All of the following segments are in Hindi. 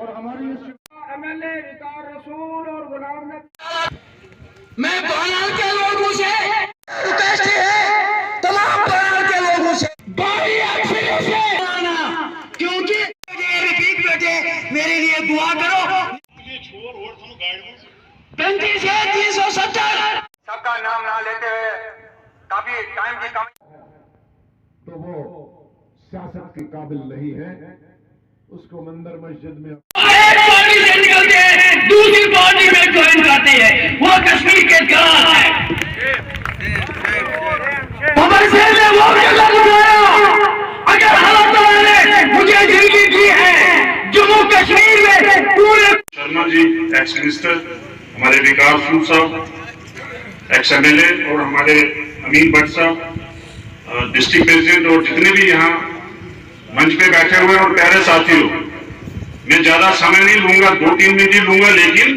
और हमारी एमएलए विकार रसूल और गुलाम नबी, मैं बहराल के लोगों से रिक्वेस्ट है, तमाम बहराल के लोगों से बड़ी अक्षरों से क्योंकि रफीक बेटे मेरे लिए दुआ करो। 35 है 370 सबका नाम ना लेते हुए काफी टाइम की कमी, तो वो सियासत के काबिल नहीं है। उसको मंदिर मस्जिद में एक पार्टी से निकलते हैं दूसरी पार्टी में ज्वाइन करते हैं, वो कश्मीर के खिलाफ है। हमारे शहर में वो जगह बुलाया, अगर हालात ने मुझे जिंदगी दी है जम्मू कश्मीर में पूरे शर्मा जी एक्स मिनिस्टर, हमारे विकास रसूल साहब एक्स एमएलए और हमारे अमीन भट्ट साहब डिस्ट्रिक्ट प्रेसिडेंट और जितने भी यहाँ मंच पे बैठे हुए और प्यारे साथी लोग, मैं ज्यादा समय नहीं लूंगा, 2-3 मिनट ही लूंगा, लेकिन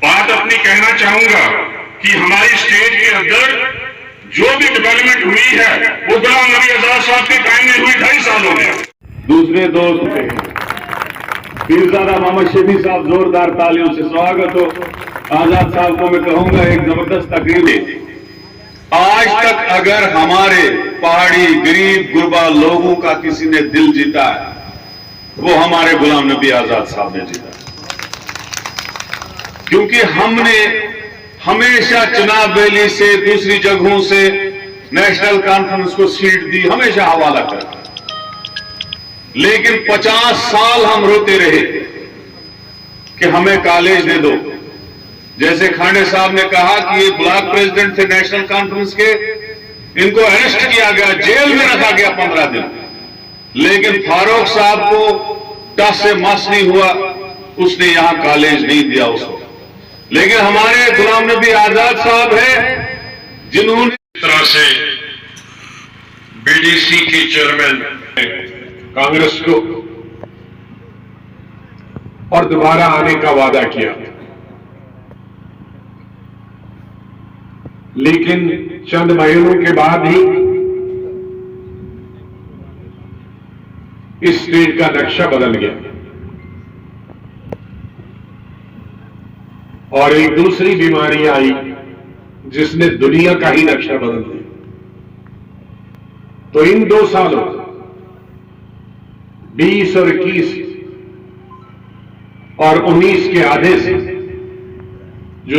बात अपनी कहना चाहूंगा कि हमारी स्टेट के अंदर जो भी डेवलपमेंट हुई है वो गुलाम नबी आजाद साहब के टाइम में हुई, 2.5 साल हो गया। दूसरे दोस्त पीरजादा मोहम्मद शफी साहब, जोरदार तालियों से स्वागत हो। आजाद साहब को मैं कहूंगा एक जबरदस्त तकरीर में, आज तक अगर हमारे पहाड़ी गरीब गुरबा लोगों का किसी ने दिल जीता है वो हमारे गुलाम नबी आजाद साहब ने जीता, क्योंकि हमने हमेशा चुनाव वैली से दूसरी जगहों से नेशनल कॉन्फ्रेंस को सीट दी, हमेशा हवाला कर, लेकिन 50 साल हम रोते रहे कि हमें कॉलेज दे दो। जैसे खांडे साहब ने कहा कि ये ब्लॉक प्रेसिडेंट थे नेशनल कॉन्फ्रेंस के, इनको अरेस्ट किया गया, जेल में रखा गया 15 दिन, लेकिन फारूक साहब को टस से मस नहीं हुआ, उसने यहां कॉलेज नहीं दिया उसको। लेकिन हमारे गुलाम नबी आजाद साहब है जिन्होंने इस तरह से बीडीसी के चेयरमैन कांग्रेस को और दोबारा आने का वादा किया, लेकिन चंद महीनों के बाद ही इस स्टेट का नक्शा बदल गया और एक दूसरी बीमारी आई जिसने दुनिया का ही नक्शा बदल दिया। तो इन 2 सालों 20 और 21 और 19 के आधे से जो